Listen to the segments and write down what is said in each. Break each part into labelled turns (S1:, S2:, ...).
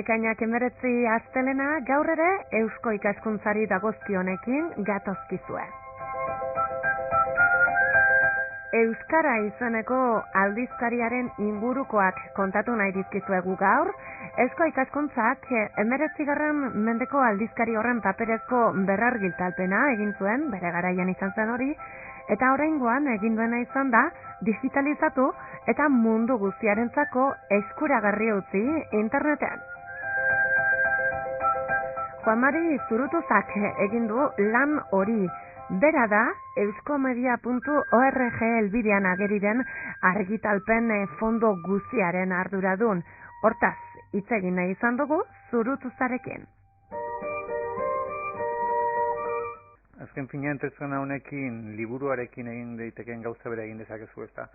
S1: Ekainak 19 astelena gaur ere Eusko Ikaskuntzari dagozkionekin gatozkizue. Euskara izeneko aldizkariaren ingurukoak kontatu nahi dizkizuegu gaur. Eusko Ikaskuntzak 19. mendeko aldizkari horren paperezko berrargiltalpena egin zuen, bere garaian izan zen hori, eta oraingoan egin duena izan da digitalizatu eta mundu guztiarentzako eskuragarri utzi internetean. Juan Mari Zurutuzak egin du lan hori. Bera da euskomedia.org helbidean ageri den argitalpen fondo guztiaren arduradun. Hortaz, hitz egin nahi izan dugu Zurutuzarekin.
S2: Azken finean pertsona honekin liburuarekin egin daiteken gauza bera egin dezakezu, ezta.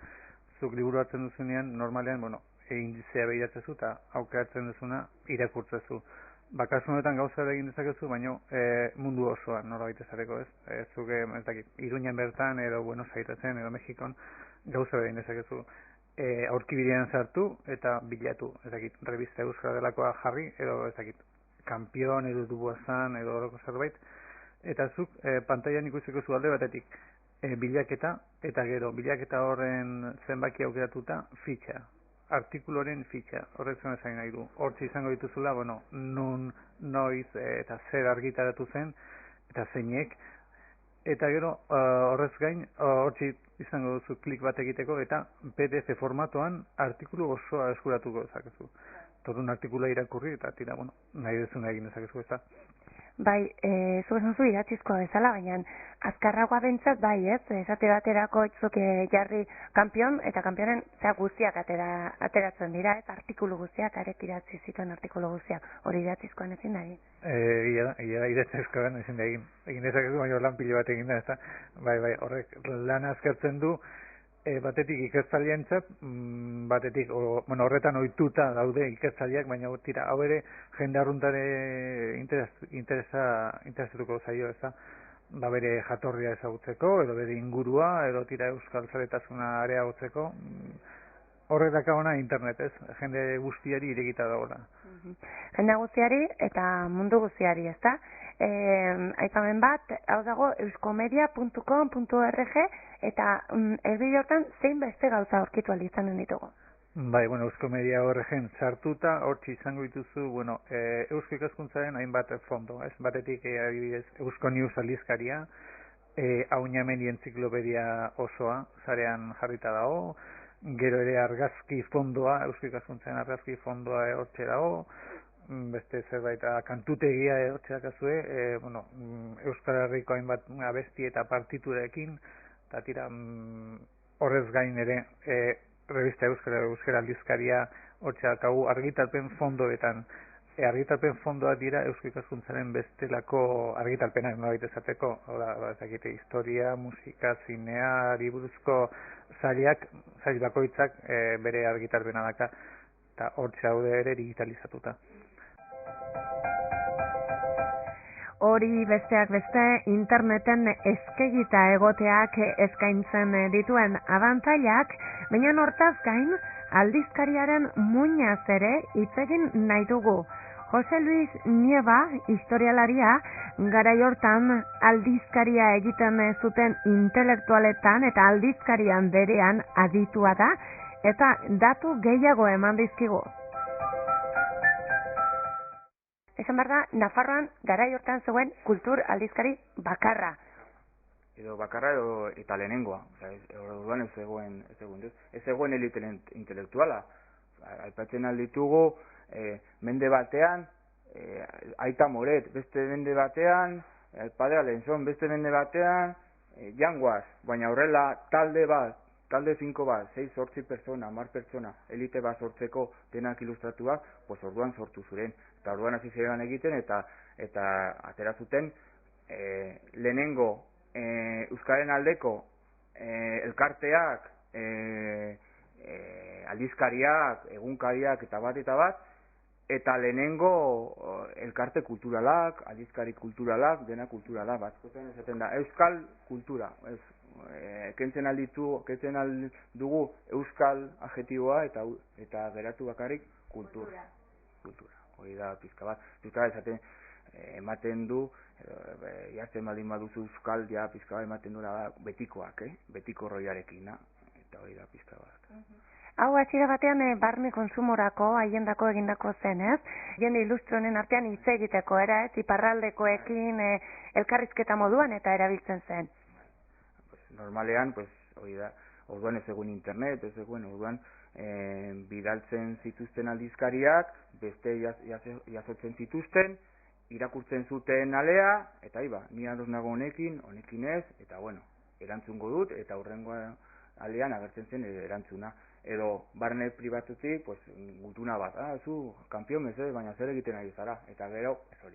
S2: Zuk liburu hartzen duzunean, normalean, indizea behiratzen zu eta aukeratzen duzuna irakurtzezu. Bakasun honetan gauza bera egin dezakezu, baina mundu osoan norbait ezareko, ez? Zuk Iruñan bertan, edo Buenos Airesen, edo Mexikon, gauza bera egin dezakezu. Aurkibidean sartu eta bilatu, revista euskara delakoa jarri, edo Kampion, edo Dubuazan, edo horoko zerbait, eta zuk pantailan ikusiko zu alde batetik bilaketa, eta gero bilaketa horren zenbaki aukeratuta fitxa, artikuluaren fitxa, horrek zuen esan nahi du. Hortxe izango dituzula, nun, noiz eta zer argitaratu zen, eta zeinek, eta gero horrez gain, hortxe izango duzu klik bat egiteko, eta PDF formatoan artikulu osoa eskuratuko dezakezu. Torun artikulua irakurri, eta tira, nahi dezuna egin dezakezu, ez da.
S1: Bai, zu esan zu idatzizkoa bezala, baina azkarragoa bentsat bai, ez? Esate baterako itzuk jarri Kampion, eta Kampionen guztiak ateratzen dira, ez? Artikulu guztiak, arek idatzi zituen artikulu guztiak, hori idatzizkoan ezin da egin?
S2: Idatzizkoan ezin da egin. Egin dezakezu, baina lan pilo bat egin da, ez da? Bai, horrek lan azkartzen du, batetik ikertzaileantzat, batetik, horretan ohituta daude ikertzaileak, baina tira, hau ere jende arruntare interesatuko zaio, ez da? Bere jatorria ezagutzeko, edo bere ingurua, edo tira euskal zaletasuna areagotzeko, horrek dakagona internet, ez? Jende guztiari irekita dagoela.
S1: Jende guztiari eta mundu guztiari, ez da? Aipamen bat, hau dago euskomedia.com.org eta helbide hortan zein beste gauza aurkitu ahal izanen ditugu.
S2: Bai, Euskomedia horregen sartuta, hortxe izango dituzu, Eusko Ikaskuntzaren hainbat fondo, ez? Batetik, adibidez, Eusko News aldizkaria, Auñamendi entziklopedia osoa, zarean jarrita dago, gero ere argazki fondoa, Eusko Ikaskuntzaren argazki fondoa hortxe dago, beste zerbait, kantutegia hortxe dakazue, Euskal Herriko hainbat abesti eta partiturekin, eta tira, horrez gain ere, revista euskara aldizkaria hortxe dakagu argitalpen fondoetan. Argitalpen fondoa dira Eusko Ikaskuntzaren bestelako argitalpenak nolabait esateko. Historia, musika, zinea, liburuzko sailak, sail bakoitzak bere argitalpena daka, eta hortxe daude ere digitalizatuta.
S1: Hori besteak beste interneten eskegita egoteak eskaintzen dituen abantailak, baina hortaz gain aldizkariaren muinaz ere hitz egin nahi dugu. Jose Luis Nieva, historialaria, garai hortan aldizkaria egiten zuten intelektualetan eta aldizkarian berean aditua da, eta datu gehiago eman dizkigu. Esan behar da, Nafarroan garai hortan zegoen kultur aldizkari bakarra.
S3: Edo bakarra eta lehenengoa. Orduan ez zegoen elite intelektuala. Aipatzen alditugu, mende batean, Aita Moret, beste mende batean, Padre Alenzon, beste mende batean, Janguas, baina horrela talde bat, talde 5 bat, 6-8 pertsona, 10 pertsona, elite bat sortzeko denak ilustratuak, orduan sortu zuren. Eta orduan hasi ziren egiten eta atera zuten lehenengo Euskaren aldeko elkarteak, aldizkariak, egunkariak eta bat, eta lehenengo elkarte kulturalak, aldizkari kulturalak, dena kulturala, batzuetan esaten da, euskal kultura, kentzen dugu euskal adjetiboa eta geratu bakarrik kultura. Hori da pizka bat esaten ematen du, jartzen baldin baduzu euskal, ja pizka bat ematen duela betikoak, betiko roiarekin, eta hori da pizka bat.
S1: Hau hasiera batean barne konsumorako, haiendako egindako zen, ez? Jende ilustronen artean hitz egiteko, ez? Iparraldekoekin elkarrizketa moduan eta erabiltzen zen.
S3: Normalean, hori da, orduan ez egun internet, ez egun orduan bidaltzen zituzten aldizkariak, beste jasotzen zituzten, irakurtzen zuten alea, eta ni ados nago honekin ez, eta bueno, erantzungo dut, eta hurrengo alean agertzen zen erantzuna. Edo barne pribatutik, gutuna bat, zu, kampion meze, baina zer egiten ari zara, eta gero, ez hori.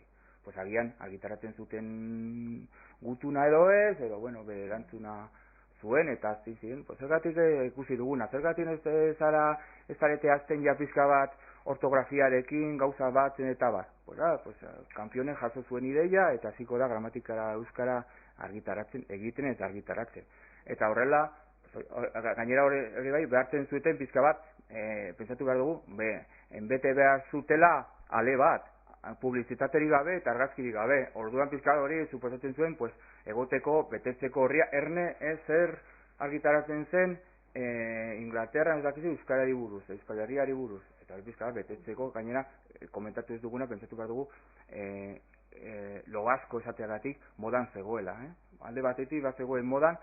S3: Agian, argitaratzen zuten gutuna edo ez, edo, bueno, bere erantzuna zuen, eta ziren, zergatik ikusi duguna, zergatik ez zarete azten japizka bat ortografiarekin, gauza bat, eta bat. Kampionen jaso zuen ideia, eta hasiko da gramatikara euskara egiten eta argitaratzen. Eta horrela, gainera hori bai, behartzen zuten pizka bat, pentsatu behar dugu, enbete behar zutela ale bat, publizitaterik gabe eta argazkirik gabe. Orduan pizka hori suposatzen zuen, egoteko, betetzeko horria, erne zer argitaratzen zen Inglaterra ez dakizu euskarari buruz, Euskal Herriari buruz. Eta hori pizka bat, betetzeko, gainera, komentatu ez duguna, pentsatu behar dugu, logazko esateagatik modan zegoela. Alde batetik bat zegoen modan,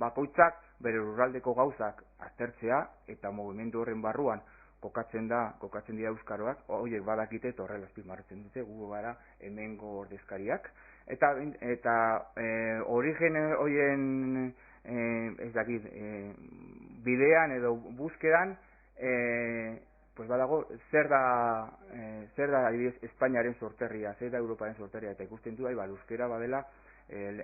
S3: bakoitzak bere lurraldeko gauzak aztertzea eta mugimendu horren barruan kokatzen dira euskaroak, horiek badakite eta horrela azpimarratzen dute, gu gara hemengo ordezkariak. Eta origen horien ez dakit, bidean edo buskedan, badago zer da adibidez Espainiaren sorterria, zer da Europaren sorterria, eta ikusten du euskera badela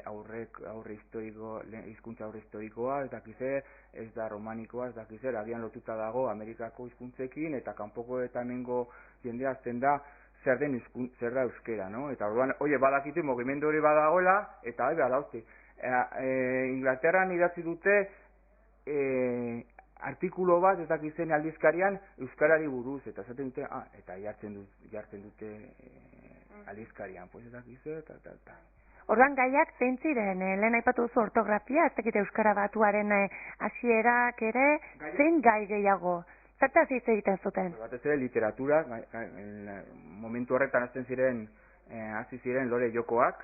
S3: aurre historiko, hizkuntza aurre historikoa, ez dakizer, ez da romanikoa, ez dakizer, agian lotuta dago Amerikako hizkuntzekin, eta kanpoko eta hemengo jendea azten da zer da euskera, no? Eta orduan, badakitu, mugimendu hori badagoela, eta badauzi. Inglaterran idatzi dute artikulo bat, ez dakizen aldizkarian, euskarari buruz, eta esaten dute, eta jartzen dute aldizkarian, ez dakizer, eta.
S1: Orduan gaiak zein ziren, lehen aipatu duzu ortografia, ez dakit euskara batuaren hasierak ere, zein gai gehiago? Zertaz hitz egiten zuten?
S3: Batez ere literatura, momentu horretan hasi ziren Lore Jokoak,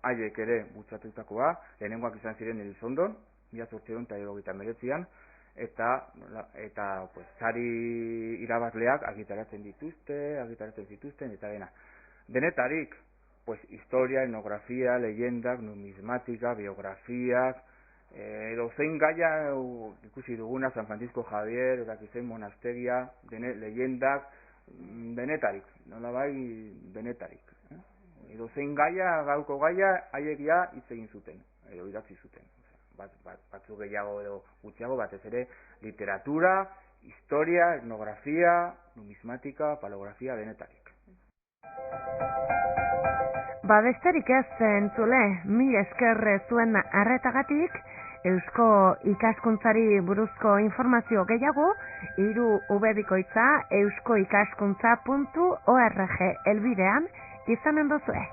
S3: haiek ere bultzatutakoa, lehenengoak izan ziren Elizondon, 1889an, eta sari irabazleak argitaratzen zituzten, eta dena. Denetarik, historia, etnografia, leyendak, numismática, biografiak, edo zein gaia ikusi duguna, San Francisco Javier, edakizen monastegia, leyendak, denetarik, nolabai denetarik. Edo zein gaia, gauko gaia, haiek ja hitz egin zuten, edo idatzi zuten. Batzuk gehiago edo gutxiago, batez ere, literatura, historia, etnografia, numismática, palografia, denetarik.
S1: Besterik ez entzule, mil esker zuen arretagatik, Eusko ikaskuntzari buruzko informazio gehiago, 3 webikoitza euskoikaskuntza.org elbidean izanen duzue.